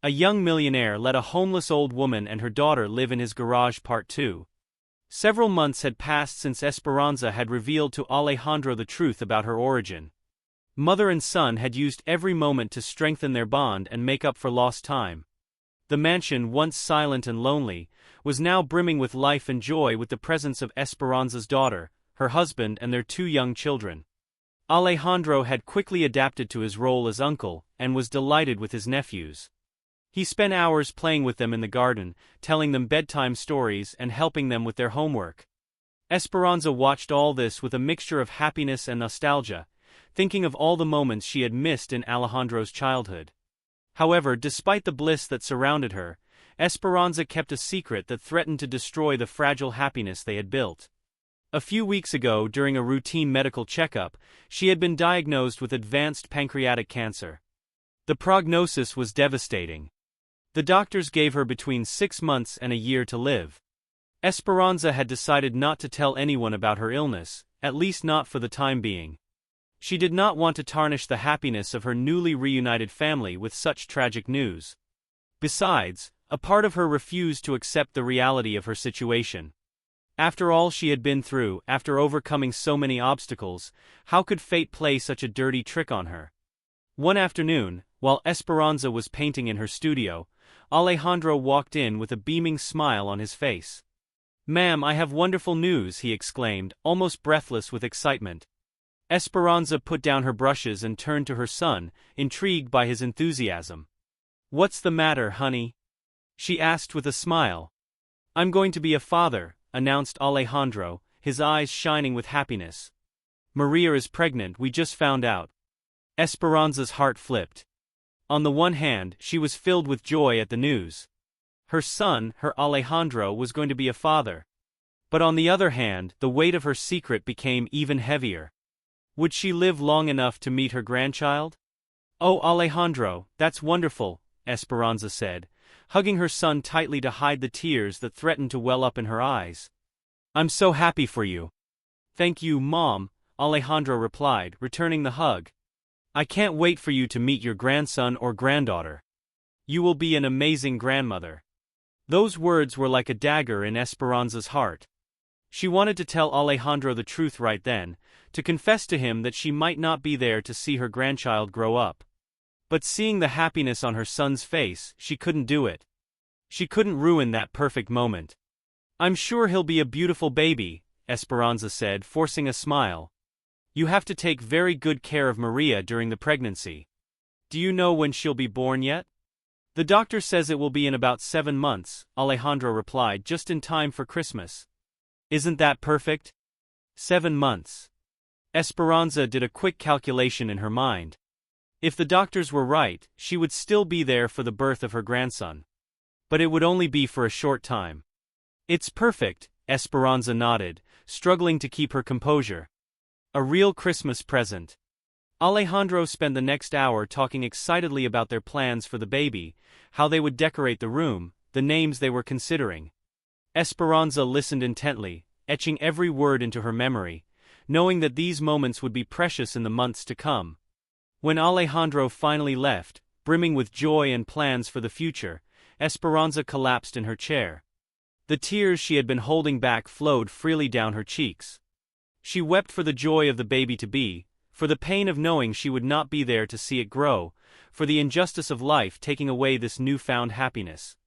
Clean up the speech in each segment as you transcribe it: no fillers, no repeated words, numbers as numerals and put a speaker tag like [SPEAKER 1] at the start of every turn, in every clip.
[SPEAKER 1] A young millionaire let a homeless old woman and her daughter live in his garage. Part 2. Several months had passed since Esperanza had revealed to Alejandro the truth about her origin. Mother and son had used every moment to strengthen their bond and make up for lost time. The mansion, once silent and lonely, was now brimming with life and joy with the presence of Esperanza's daughter, her husband and their 2 young children. Alejandro had quickly adapted to his role as uncle, and was delighted with his nephews. He spent hours playing with them in the garden, telling them bedtime stories and helping them with their homework. Esperanza watched all this with a mixture of happiness and nostalgia, thinking of all the moments she had missed in Alejandro's childhood. However, despite the bliss that surrounded her, Esperanza kept a secret that threatened to destroy the fragile happiness they had built. A few weeks ago, during a routine medical checkup, she had been diagnosed with advanced pancreatic cancer. The prognosis was devastating. The doctors gave her between 6 months and a year to live. Esperanza had decided not to tell anyone about her illness, at least not for the time being. She did not want to tarnish the happiness of her newly reunited family with such tragic news. Besides, a part of her refused to accept the reality of her situation. After all she had been through, after overcoming so many obstacles, how could fate play such a dirty trick on her? One afternoon, while Esperanza was painting in her studio, Alejandro walked in with a beaming smile on his face. "Ma'am, I have wonderful news," he exclaimed, almost breathless with excitement. Esperanza put down her brushes and turned to her son, intrigued by his enthusiasm. "What's the matter, honey?" she asked with a smile. "I'm going to be a father," announced Alejandro, his eyes shining with happiness. "Maria is pregnant, we just found out." Esperanza's heart flipped. On the one hand, she was filled with joy at the news. Her son, her Alejandro, was going to be a father. But on the other hand, the weight of her secret became even heavier. Would she live long enough to meet her grandchild? "Oh, Alejandro, that's wonderful," Esperanza said, hugging her son tightly to hide the tears that threatened to well up in her eyes. "I'm so happy for you." "Thank you, Mom," Alejandro replied, returning the hug. "I can't wait for you to meet your grandson or granddaughter. You will be an amazing grandmother." Those words were like a dagger in Esperanza's heart. She wanted to tell Alejandro the truth right then, to confess to him that she might not be there to see her grandchild grow up. But seeing the happiness on her son's face, she couldn't do it. She couldn't ruin that perfect moment. "I'm sure he'll be a beautiful baby," Esperanza said, forcing a smile. "You have to take very good care of Maria during the pregnancy. Do you know when she'll be born yet?" "The doctor says it will be in about 7 months," Alejandro replied, "just in time for Christmas." "Isn't that perfect? 7 months." Esperanza did a quick calculation in her mind. If the doctors were right, she would still be there for the birth of her grandson. But it would only be for a short time. "It's perfect," Esperanza nodded, struggling to keep her composure. "A real Christmas present." Alejandro spent the next hour talking excitedly about their plans for the baby, how they would decorate the room, the names they were considering. Esperanza listened intently, etching every word into her memory, knowing that these moments would be precious in the months to come. When Alejandro finally left, brimming with joy and plans for the future, Esperanza collapsed in her chair. The tears she had been holding back flowed freely down her cheeks. She wept for the joy of the baby-to-be, for the pain of knowing she would not be there to see it grow, for the injustice of life taking away this newfound happiness.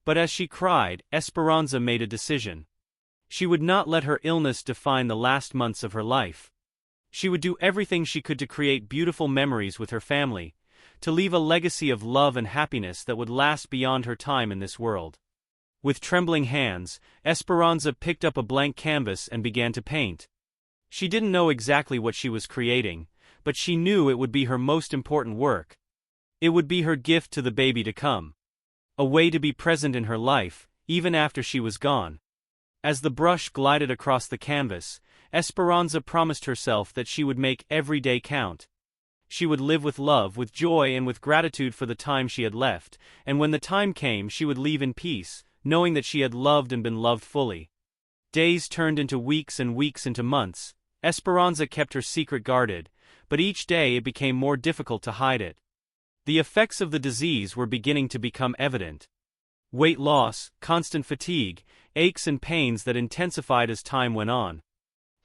[SPEAKER 1] But as she cried, Esperanza made a decision. She would not let her illness define the last months of her life. She would do everything she could to create beautiful memories with her family, to leave a legacy of love and happiness that would last beyond her time in this world. With trembling hands, Esperanza picked up a blank canvas and began to paint. She didn't know exactly what she was creating, but she knew it would be her most important work. It would be her gift to the baby to come. A way to be present in her life, even after she was gone. As the brush glided across the canvas, Esperanza promised herself that she would make every day count. She would live with love, with joy and with gratitude for the time she had left, and when the time came she would leave in peace, knowing that she had loved and been loved fully. Days turned into weeks and weeks into months. Esperanza kept her secret guarded, but each day it became more difficult to hide it. The effects of the disease were beginning to become evident. Weight loss, constant fatigue, aches and pains that intensified as time went on.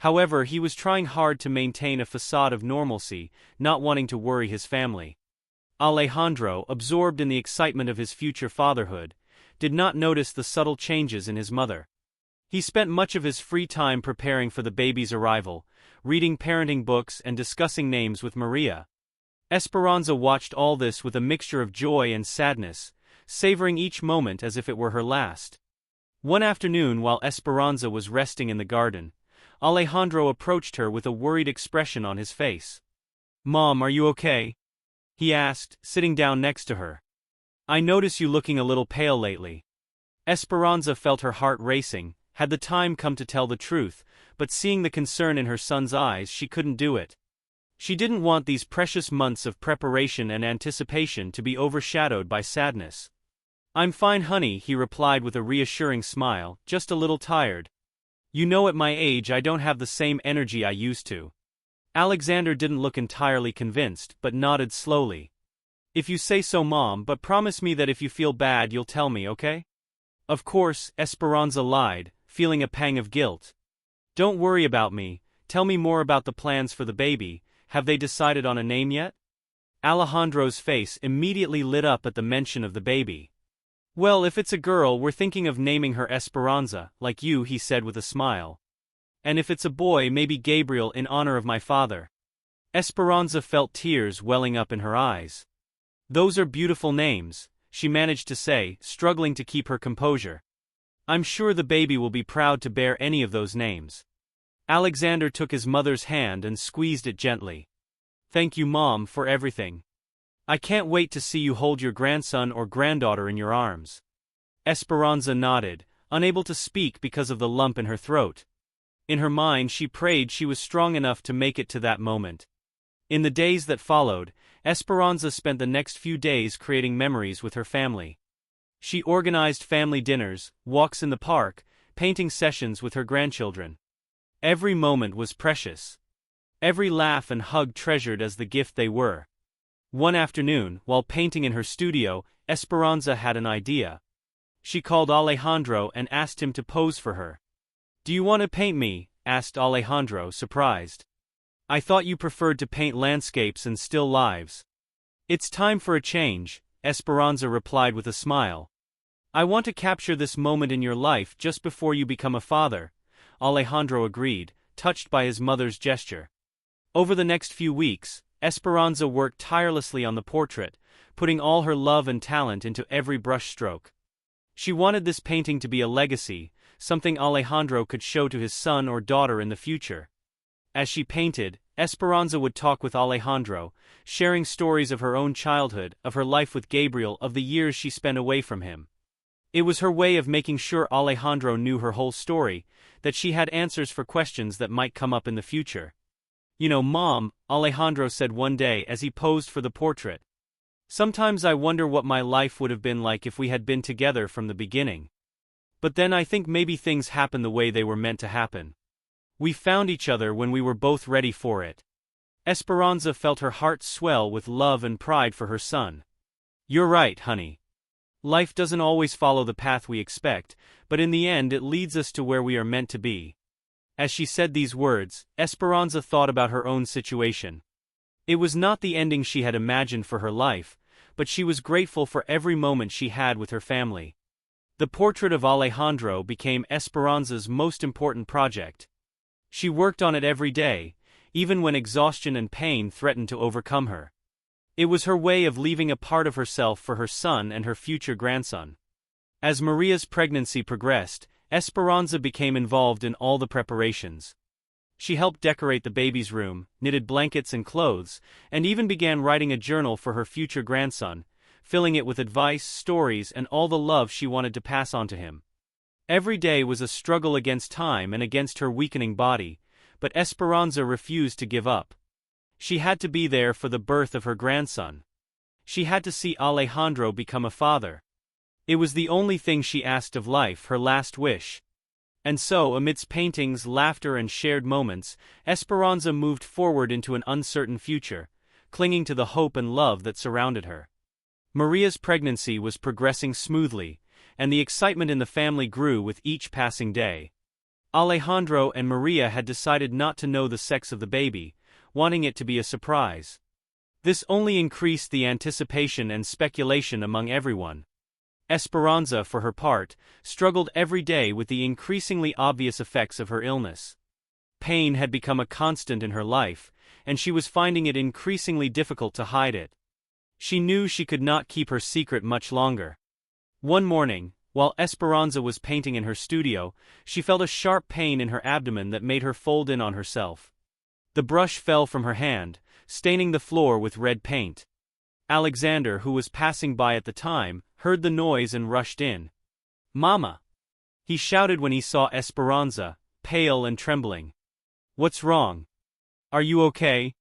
[SPEAKER 1] However, he was trying hard to maintain a facade of normalcy, not wanting to worry his family. Alejandro, absorbed in the excitement of his future fatherhood, did not notice the subtle changes in his mother. He spent much of his free time preparing for the baby's arrival, reading parenting books and discussing names with Maria. Esperanza watched all this with a mixture of joy and sadness, savoring each moment as if it were her last. One afternoon, while Esperanza was resting in the garden, Alejandro approached her with a worried expression on his face. "Mom, are you okay?" he asked, sitting down next to her. "I notice you looking a little pale lately." Esperanza felt her heart racing. Had the time come to tell the truth, but seeing the concern in her son's eyes, she couldn't do it. She didn't want these precious months of preparation and anticipation to be overshadowed by sadness. "I'm fine, honey," he replied with a reassuring smile, "just a little tired. You know, at my age I don't have the same energy I used to." Alexander didn't look entirely convinced, but nodded slowly. "If you say so, Mom, but promise me that if you feel bad you'll tell me, okay?" "Of course," Esperanza lied, feeling a pang of guilt. "Don't worry about me, tell me more about the plans for the baby. Have they decided on a name yet?" Alejandro's face immediately lit up at the mention of the baby. "Well, if it's a girl, we're thinking of naming her Esperanza, like you," he said with a smile. "And if it's a boy, maybe Gabriel, in honor of my father." Esperanza felt tears welling up in her eyes. "Those are beautiful names," she managed to say, struggling to keep her composure. "I'm sure the baby will be proud to bear any of those names." Alexander took his mother's hand and squeezed it gently. "Thank you, Mom, for everything. I can't wait to see you hold your grandson or granddaughter in your arms." Esperanza nodded, unable to speak because of the lump in her throat. In her mind she prayed she was strong enough to make it to that moment. In the days that followed, Esperanza spent the next few days creating memories with her family. She organized family dinners, walks in the park, painting sessions with her grandchildren. Every moment was precious. Every laugh and hug treasured as the gift they were. One afternoon, while painting in her studio, Esperanza had an idea. She called Alejandro and asked him to pose for her. "Do you want to paint me?" asked Alejandro, surprised. "I thought you preferred to paint landscapes and still lives." "It's time for a change," Esperanza replied with a smile. "I want to capture this moment in your life just before you become a father," Alejandro agreed, touched by his mother's gesture. Over the next few weeks, Esperanza worked tirelessly on the portrait, putting all her love and talent into every brushstroke. She wanted this painting to be a legacy, something Alejandro could show to his son or daughter in the future. As she painted, Esperanza would talk with Alejandro, sharing stories of her own childhood, of her life with Gabriel, of the years she spent away from him. It was her way of making sure Alejandro knew her whole story, that she had answers for questions that might come up in the future. "You know, Mom," Alejandro said one day as he posed for the portrait, "sometimes I wonder what my life would have been like if we had been together from the beginning. But then I think maybe things happen the way they were meant to happen. We found each other when we were both ready for it." Esperanza felt her heart swell with love and pride for her son. "You're right, honey. Life doesn't always follow the path we expect, but in the end it leads us to where we are meant to be." As she said these words, Esperanza thought about her own situation. It was not the ending she had imagined for her life, but she was grateful for every moment she had with her family. The portrait of Alejandro became Esperanza's most important project. She worked on it every day, even when exhaustion and pain threatened to overcome her. It was her way of leaving a part of herself for her son and her future grandson. As Maria's pregnancy progressed, Esperanza became involved in all the preparations. She helped decorate the baby's room, knitted blankets and clothes, and even began writing a journal for her future grandson, filling it with advice, stories, and all the love she wanted to pass on to him. Every day was a struggle against time and against her weakening body, but Esperanza refused to give up. She had to be there for the birth of her grandson. She had to see Alejandro become a father. It was the only thing she asked of life, her last wish. And so, amidst paintings, laughter, and shared moments, Esperanza moved forward into an uncertain future, clinging to the hope and love that surrounded her. Maria's pregnancy was progressing smoothly, and the excitement in the family grew with each passing day. Alejandro and Maria had decided not to know the sex of the baby, wanting it to be a surprise. This only increased the anticipation and speculation among everyone. Esperanza, for her part, struggled every day with the increasingly obvious effects of her illness. Pain had become a constant in her life, and she was finding it increasingly difficult to hide it. She knew she could not keep her secret much longer. One morning, while Esperanza was painting in her studio, she felt a sharp pain in her abdomen that made her fold in on herself. The brush fell from her hand, staining the floor with red paint. Alexander, who was passing by at the time, heard the noise and rushed in. "Mama!" he shouted when he saw Esperanza, pale and trembling. "What's wrong? Are you okay?"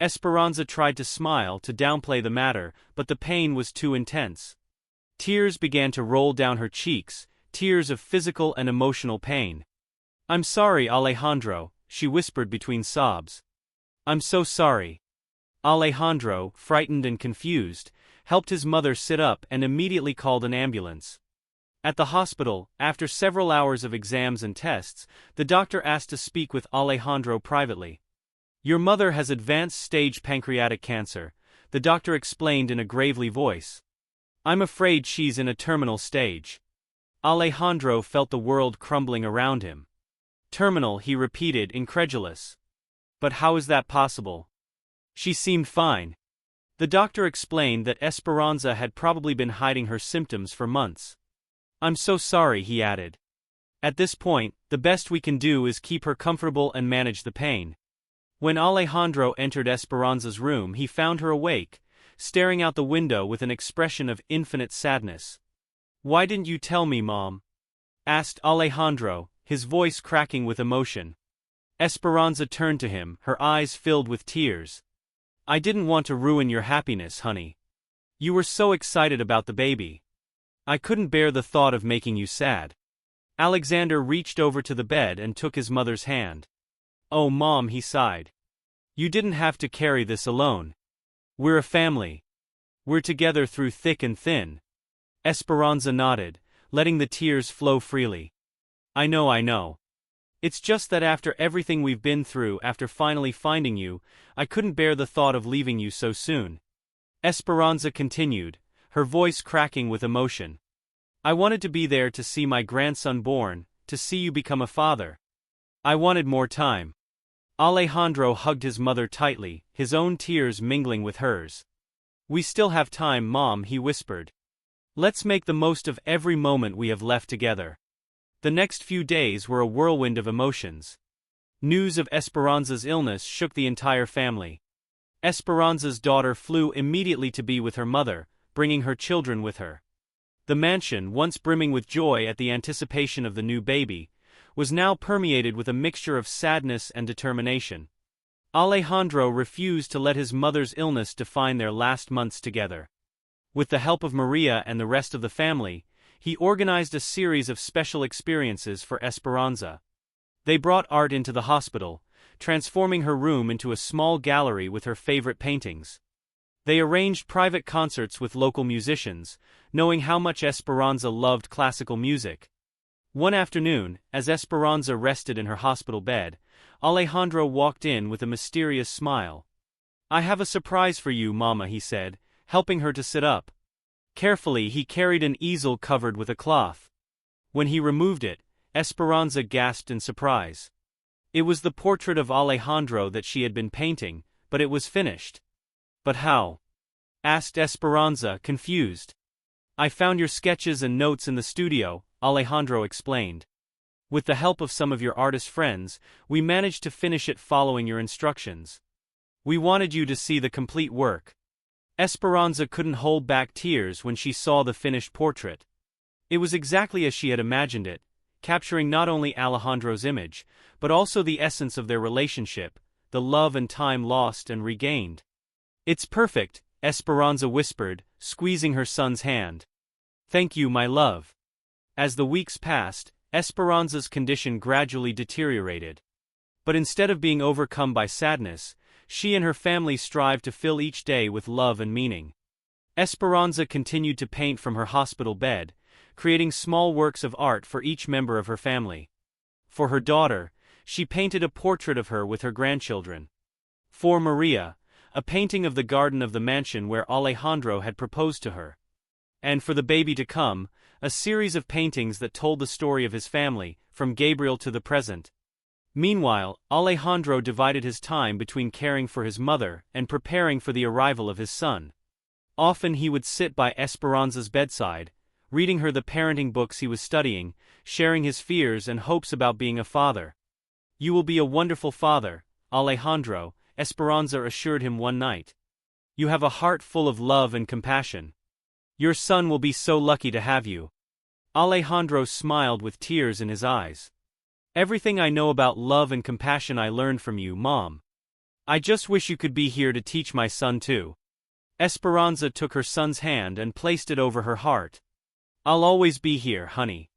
[SPEAKER 1] Esperanza tried to smile to downplay the matter, but the pain was too intense. Tears began to roll down her cheeks, tears of physical and emotional pain. "I'm sorry, Alejandro," she whispered between sobs. "I'm so sorry." Alejandro, frightened and confused, helped his mother sit up and immediately called an ambulance. At the hospital, after several hours of exams and tests, the doctor asked to speak with Alejandro privately. "Your mother has advanced stage pancreatic cancer," the doctor explained in a gravely voice. "I'm afraid she's in a terminal stage." Alejandro felt the world crumbling around him. "Terminal," he repeated, incredulous. "But how is that possible? She seemed fine." The doctor explained that Esperanza had probably been hiding her symptoms for months. "I'm so sorry," he added. "At this point, the best we can do is keep her comfortable and manage the pain." When Alejandro entered Esperanza's room, he found her awake, staring out the window with an expression of infinite sadness. "Why didn't you tell me, Mom?" asked Alejandro, his voice cracking with emotion. Esperanza turned to him, her eyes filled with tears. "I didn't want to ruin your happiness, honey. You were so excited about the baby. I couldn't bear the thought of making you sad." Alexander reached over to the bed and took his mother's hand. "Oh, Mom," he sighed. "You didn't have to carry this alone. We're a family. We're together through thick and thin." Esperanza nodded, letting the tears flow freely. I know. It's just that after everything we've been through, after finally finding you, I couldn't bear the thought of leaving you so soon." Esperanza continued, her voice cracking with emotion. "I wanted to be there to see my grandson born, to see you become a father. I wanted more time." Alejandro hugged his mother tightly, his own tears mingling with hers. "We still have time, Mom," he whispered. "Let's make the most of every moment we have left together." The next few days were a whirlwind of emotions. News of Esperanza's illness shook the entire family. Esperanza's daughter flew immediately to be with her mother, bringing her children with her. The mansion, once brimming with joy at the anticipation of the new baby, was now permeated with a mixture of sadness and determination. Alejandro refused to let his mother's illness define their last months together. With the help of Maria and the rest of the family, he organized a series of special experiences for Esperanza. They brought art into the hospital, transforming her room into a small gallery with her favorite paintings. They arranged private concerts with local musicians, knowing how much Esperanza loved classical music. One afternoon, as Esperanza rested in her hospital bed, Alejandro walked in with a mysterious smile. "I have a surprise for you, Mama," he said, helping her to sit up. Carefully, he carried an easel covered with a cloth. When he removed it, Esperanza gasped in surprise. It was the portrait of Alejandro that she had been painting, but it was finished. "But how?" asked Esperanza, confused. "I found your sketches and notes in the studio," Alejandro explained. "With the help of some of your artist friends, we managed to finish it following your instructions. We wanted you to see the complete work." Esperanza couldn't hold back tears when she saw the finished portrait. It was exactly as she had imagined it, capturing not only Alejandro's image, but also the essence of their relationship, the love and time lost and regained. "It's perfect," Esperanza whispered, squeezing her son's hand. "Thank you, my love." As the weeks passed, Esperanza's condition gradually deteriorated. But instead of being overcome by sadness, She and her family strived to fill each day with love and meaning. Esperanza continued to paint from her hospital bed, creating small works of art for each member of her family. For her daughter, she painted a portrait of her with her grandchildren. For Maria, a painting of the garden of the mansion where Alejandro had proposed to her. And for the baby to come, a series of paintings that told the story of his family, from Gabriel to the present. Meanwhile, Alejandro divided his time between caring for his mother and preparing for the arrival of his son. Often he would sit by Esperanza's bedside, reading her the parenting books he was studying, sharing his fears and hopes about being a father. "You will be a wonderful father, Alejandro," Esperanza assured him one night. "You have a heart full of love and compassion. Your son will be so lucky to have you." Alejandro smiled with tears in his eyes. "Everything I know about love and compassion I learned from you, Mom. I just wish you could be here to teach my son too." Esperanza took her son's hand and placed it over her heart. "I'll always be here, honey.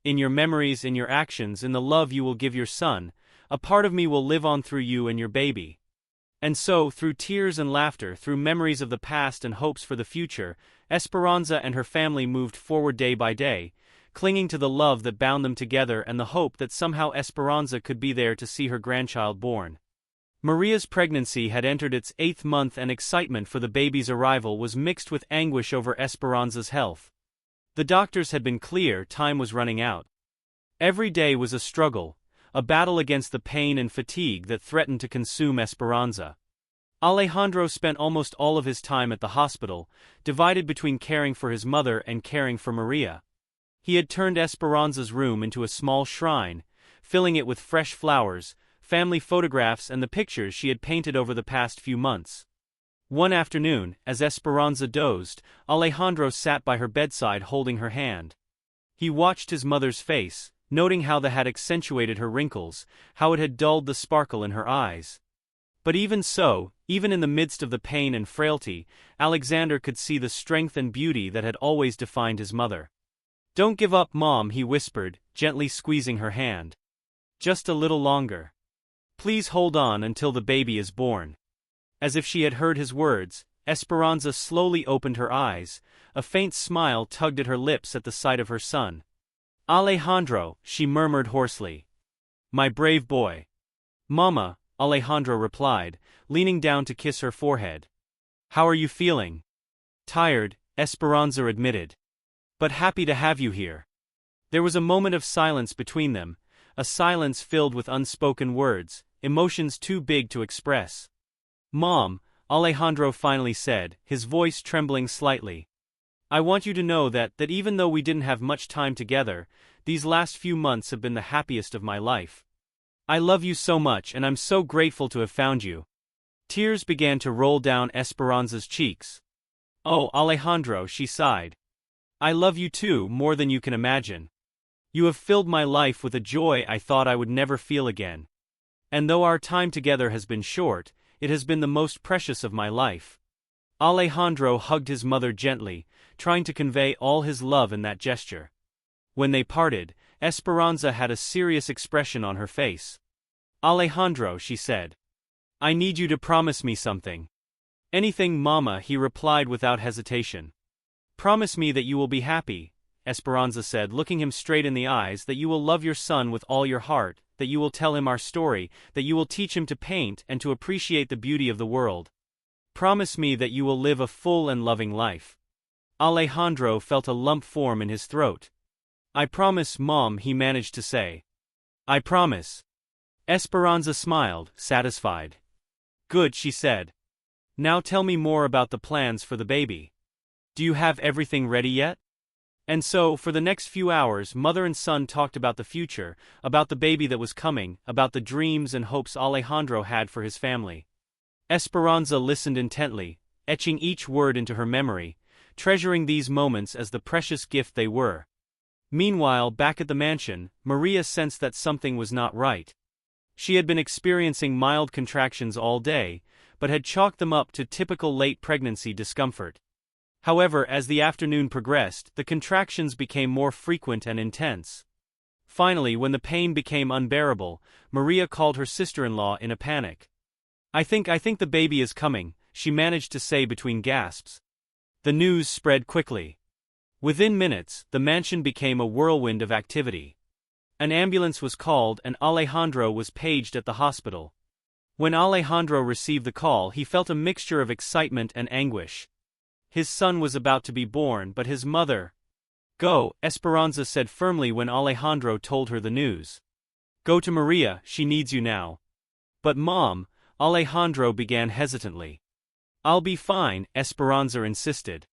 [SPEAKER 1] In your memories, in your actions, in the love you will give your son, a part of me will live on through you and your baby." And so, through tears and laughter, through memories of the past and hopes for the future, Esperanza and her family moved forward day by day, clinging to the love that bound them together and the hope that somehow Esperanza could be there to see her grandchild born. Maria's pregnancy had entered its 8th month and excitement for the baby's arrival was mixed with anguish over Esperanza's health. The doctors had been clear, time was running out. Every day was a struggle, a battle against the pain and fatigue that threatened to consume Esperanza. Alejandro spent almost all of his time at the hospital, divided between caring for his mother and caring for Maria. He had turned Esperanza's room into a small shrine, filling it with fresh flowers, family photographs and the pictures she had painted over the past few months. One afternoon, as Esperanza dozed, Alejandro sat by her bedside holding her hand. He watched his mother's face, noting how that had accentuated her wrinkles, how it had dulled the sparkle in her eyes. But even so, even in the midst of the pain and frailty, Alexander could see the strength and beauty that had always defined his mother. "Don't give up, Mom," he whispered, gently squeezing her hand. "Just a little longer. Please hold on until the baby is born." As if she had heard his words, Esperanza slowly opened her eyes, a faint smile tugged at her lips at the sight of her son. "Alejandro," she murmured hoarsely. "My brave boy." "Mama," Alejandro replied, leaning down to kiss her forehead. "How are you feeling?" "Tired," Esperanza admitted. "But happy to have you here." There was a moment of silence between them, a silence filled with unspoken words, emotions too big to express. "Mom," Alejandro finally said, his voice trembling slightly. "I want you to know that even though we didn't have much time together, these last few months have been the happiest of my life. I love you so much and I'm so grateful to have found you." Tears began to roll down Esperanza's cheeks. "Oh, Alejandro," she sighed. "I love you too, more than you can imagine. You have filled my life with a joy I thought I would never feel again. And though our time together has been short, it has been the most precious of my life." Alejandro hugged his mother gently, trying to convey all his love in that gesture. When they parted, Esperanza had a serious expression on her face. "Alejandro," she said, "I need you to promise me something." "Anything, Mama," he replied without hesitation. "Promise me that you will be happy," Esperanza said, looking him straight in the eyes, "that you will love your son with all your heart, that you will tell him our story, that you will teach him to paint and to appreciate the beauty of the world. Promise me that you will live a full and loving life." Alejandro felt a lump form in his throat. "I promise, Mom," he managed to say. "I promise." Esperanza smiled, satisfied. "Good," she said. "Now tell me more about the plans for the baby. Do you have everything ready yet?" And so, for the next few hours, mother and son talked about the future, about the baby that was coming, about the dreams and hopes Alejandro had for his family. Esperanza listened intently, etching each word into her memory, treasuring these moments as the precious gift they were. Meanwhile, back at the mansion, Maria sensed that something was not right. She had been experiencing mild contractions all day, but had chalked them up to typical late pregnancy discomfort. However, as the afternoon progressed, the contractions became more frequent and intense. Finally, when the pain became unbearable, Maria called her sister-in-law in a panic. I think the baby is coming," she managed to say between gasps. The news spread quickly. Within minutes, the mansion became a whirlwind of activity. An ambulance was called and Alejandro was paged at the hospital. When Alejandro received the call, he felt a mixture of excitement and anguish. His son was about to be born, but his mother— "Go," Esperanza said firmly when Alejandro told her the news. "Go to Maria, she needs you now." "But Mom," Alejandro began hesitantly. "I'll be fine," Esperanza insisted.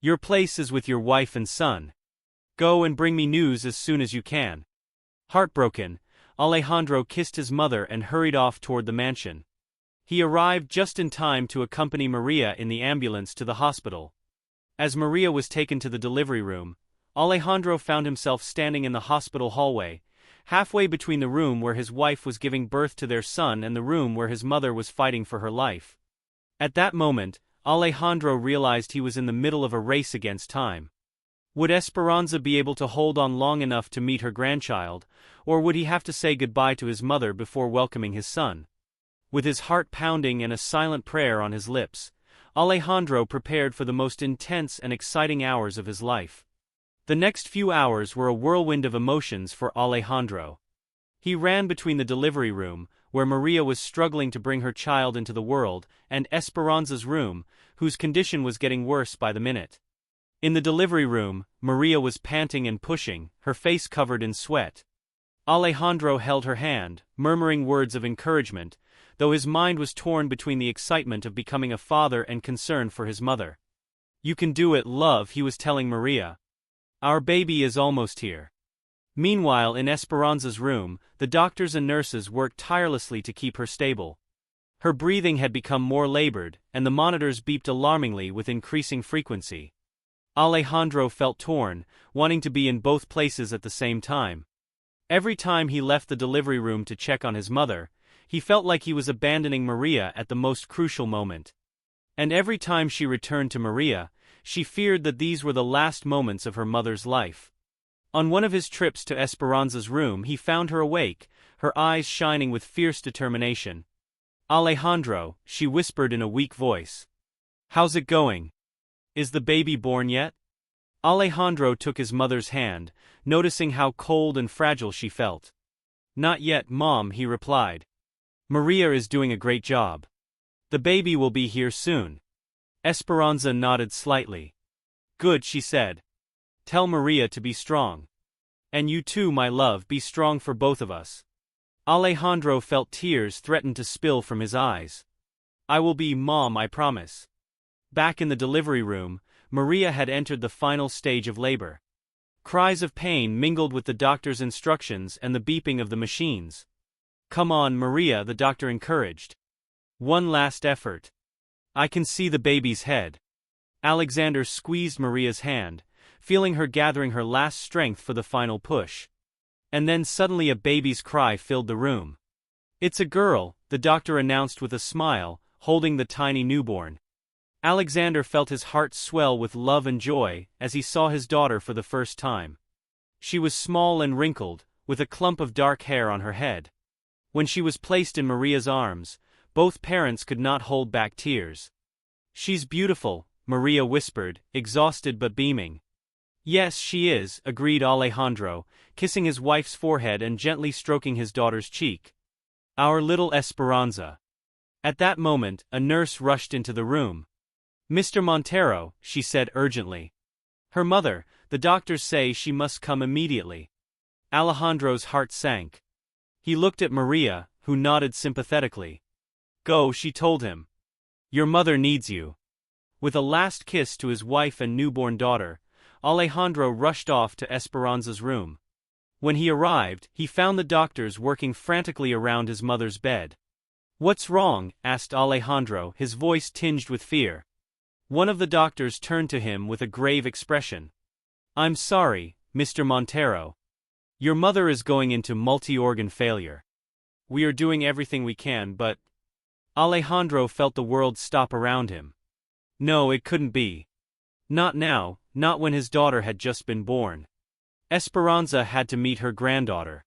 [SPEAKER 1] "Your place is with your wife and son. Go and bring me news as soon as you can." Heartbroken, Alejandro kissed his mother and hurried off toward the mansion. He arrived just in time to accompany Maria in the ambulance to the hospital. As Maria was taken to the delivery room, Alejandro found himself standing in the hospital hallway, halfway between the room where his wife was giving birth to their son and the room where his mother was fighting for her life. At that moment, Alejandro realized he was in the middle of a race against time. Would Esperanza be able to hold on long enough to meet her grandchild, or would he have to say goodbye to his mother before welcoming his son? With his heart pounding and a silent prayer on his lips, Alejandro prepared for the most intense and exciting hours of his life. The next few hours were a whirlwind of emotions for Alejandro. He ran between the delivery room, where Maria was struggling to bring her child into the world, and Esperanza's room, whose condition was getting worse by the minute. In the delivery room, Maria was panting and pushing, her face covered in sweat. Alejandro held her hand, murmuring words of encouragement, though his mind was torn between the excitement of becoming a father and concern for his mother. "You can do it, love," he was telling Maria. "Our baby is almost here." Meanwhile, in Esperanza's room, the doctors and nurses worked tirelessly to keep her stable. Her breathing had become more labored, and the monitors beeped alarmingly with increasing frequency. Alejandro felt torn, wanting to be in both places at the same time. Every time he left the delivery room to check on his mother, he felt like he was abandoning Maria at the most crucial moment. And every time she returned to Maria, she feared that these were the last moments of her mother's life. On one of his trips to Esperanza's room, he found her awake, her eyes shining with fierce determination. "Alejandro," she whispered in a weak voice. "How's it going? Is the baby born yet?" Alejandro took his mother's hand, noticing how cold and fragile she felt. "Not yet, Mom," he replied. "Maria is doing a great job. The baby will be here soon." Esperanza nodded slightly. "Good," she said. "Tell Maria to be strong. And you too, my love, be strong for both of us." Alejandro felt tears threaten to spill from his eyes. "I will be, Mom, I promise." Back in the delivery room, Maria had entered the final stage of labor. Cries of pain mingled with the doctor's instructions and the beeping of the machines. "Come on, Maria," the doctor encouraged. "One last effort. I can see the baby's head." Alexander squeezed Maria's hand, feeling her gathering her last strength for the final push. And then suddenly a baby's cry filled the room. "It's a girl," the doctor announced with a smile, holding the tiny newborn. Alexander felt his heart swell with love and joy as he saw his daughter for the first time. She was small and wrinkled, with a clump of dark hair on her head. When she was placed in Maria's arms, both parents could not hold back tears. "She's beautiful," Maria whispered, exhausted but beaming. "Yes, she is," agreed Alejandro, kissing his wife's forehead and gently stroking his daughter's cheek. "Our little Esperanza." At that moment, a nurse rushed into the room. "Mr. Montero," she said urgently. "Her mother, the doctors say she must come immediately." Alejandro's heart sank. He looked at Maria, who nodded sympathetically. "Go," she told him. "Your mother needs you." With a last kiss to his wife and newborn daughter, Alejandro rushed off to Esperanza's room. When he arrived, he found the doctors working frantically around his mother's bed. "What's wrong?" asked Alejandro, his voice tinged with fear. One of the doctors turned to him with a grave expression. "I'm sorry, Mr. Montero. Your mother is going into multi-organ failure. We are doing everything we can, but—" Alejandro felt the world stop around him. No, it couldn't be. Not now, not when his daughter had just been born. Esperanza had to meet her granddaughter.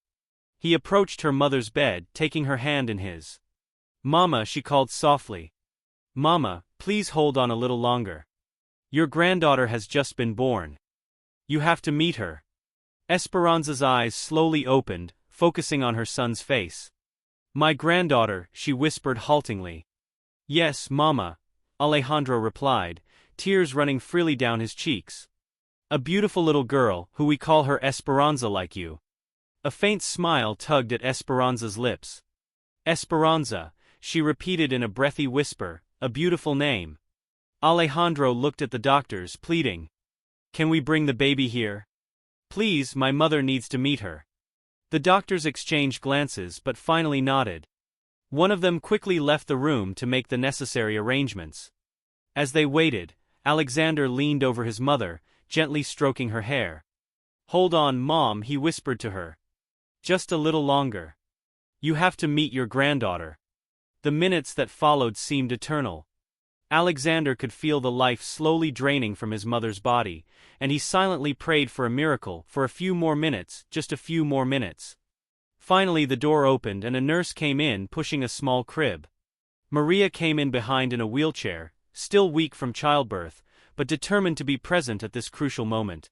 [SPEAKER 1] He approached her mother's bed, taking her hand in his. Mama, she called softly. Mama, please hold on a little longer. Your granddaughter has just been born. You have to meet her. Esperanza's eyes slowly opened, focusing on her son's face. My granddaughter, she whispered haltingly. Yes, Mama, Alejandro replied, tears running freely down his cheeks. A beautiful little girl, who we call her Esperanza like you. A faint smile tugged at Esperanza's lips. Esperanza, she repeated in a breathy whisper, a beautiful name. Alejandro looked at the doctors, pleading. Can we bring the baby here? Please, my mother needs to meet her. The doctors exchanged glances but finally nodded. One of them quickly left the room to make the necessary arrangements. As they waited, Alexander leaned over his mother, gently stroking her hair. Hold on, Mom, he whispered to her. Just a little longer. You have to meet your granddaughter. The minutes that followed seemed eternal. Alexander could feel the life slowly draining from his mother's body, and he silently prayed for a miracle, for a few more minutes, just a few more minutes. Finally the door opened and a nurse came in pushing a small crib. Maria came in behind in a wheelchair, still weak from childbirth, but determined to be present at this crucial moment.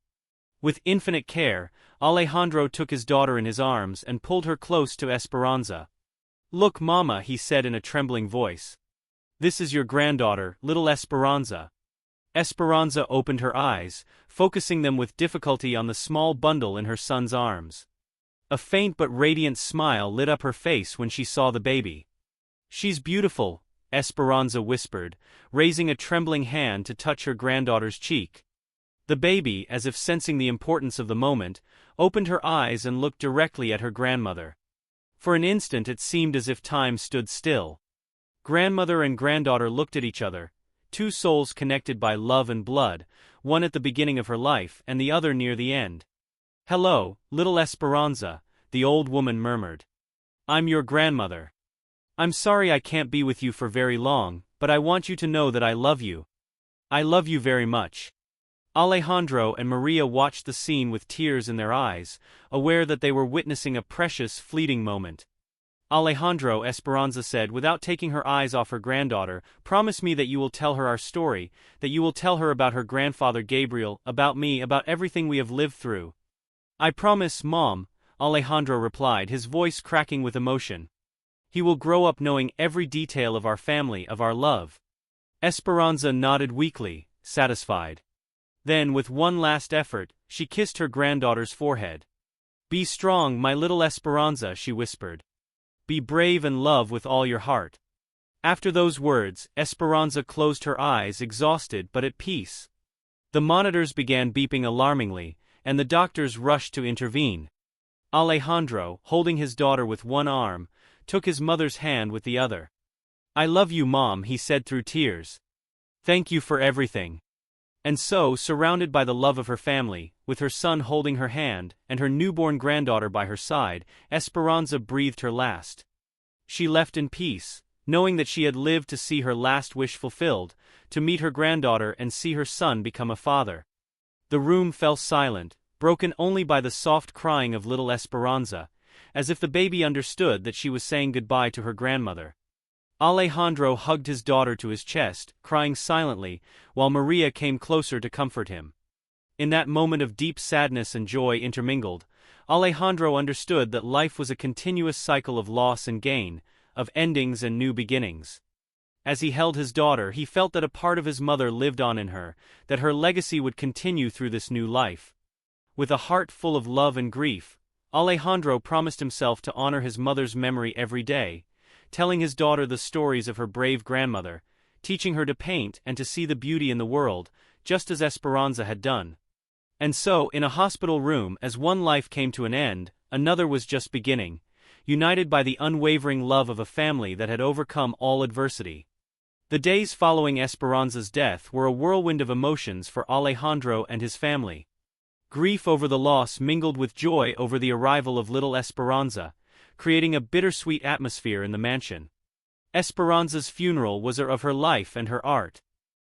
[SPEAKER 1] With infinite care, Alejandro took his daughter in his arms and pulled her close to Esperanza. Look, Mama, he said in a trembling voice. This is your granddaughter, little Esperanza. Esperanza opened her eyes, focusing them with difficulty on the small bundle in her son's arms. A faint but radiant smile lit up her face when she saw the baby. She's beautiful, Esperanza whispered, raising a trembling hand to touch her granddaughter's cheek. The baby, as if sensing the importance of the moment, opened her eyes and looked directly at her grandmother. For an instant it seemed as if time stood still. Grandmother and granddaughter looked at each other, two souls connected by love and blood, one at the beginning of her life and the other near the end. Hello, little Esperanza, the old woman murmured. I'm your grandmother. I'm sorry I can't be with you for very long, but I want you to know that I love you. I love you very much. Alejandro and Maria watched the scene with tears in their eyes, aware that they were witnessing a precious, fleeting moment. Alejandro, Esperanza said without taking her eyes off her granddaughter, promise me that you will tell her our story, that you will tell her about her grandfather Gabriel, about me, about everything we have lived through. I promise, Mom, Alejandro replied, his voice cracking with emotion. He will grow up knowing every detail of our family, of our love. Esperanza nodded weakly, satisfied. Then, with one last effort, she kissed her granddaughter's forehead. Be strong, my little Esperanza, she whispered. Be brave and love with all your heart. After those words, Esperanza closed her eyes, exhausted but at peace. The monitors began beeping alarmingly, and the doctors rushed to intervene. Alejandro, holding his daughter with one arm, took his mother's hand with the other. I love you, Mom, he said through tears. Thank you for everything. And so, surrounded by the love of her family, with her son holding her hand, and her newborn granddaughter by her side, Esperanza breathed her last. She left in peace, knowing that she had lived to see her last wish fulfilled, to meet her granddaughter and see her son become a father. The room fell silent, broken only by the soft crying of little Esperanza, as if the baby understood that she was saying goodbye to her grandmother. Alejandro hugged his daughter to his chest, crying silently, while Maria came closer to comfort him. In that moment of deep sadness and joy intermingled, Alejandro understood that life was a continuous cycle of loss and gain, of endings and new beginnings. As he held his daughter, he felt that a part of his mother lived on in her, that her legacy would continue through this new life. With a heart full of love and grief, Alejandro promised himself to honor his mother's memory every day, telling his daughter the stories of her brave grandmother, teaching her to paint and to see the beauty in the world, just as Esperanza had done. And so, in a hospital room, as one life came to an end, another was just beginning, united by the unwavering love of a family that had overcome all adversity. The days following Esperanza's death were a whirlwind of emotions for Alejandro and his family. Grief over the loss mingled with joy over the arrival of little Esperanza, creating a bittersweet atmosphere in the mansion. Esperanza's funeral was of her life and her art.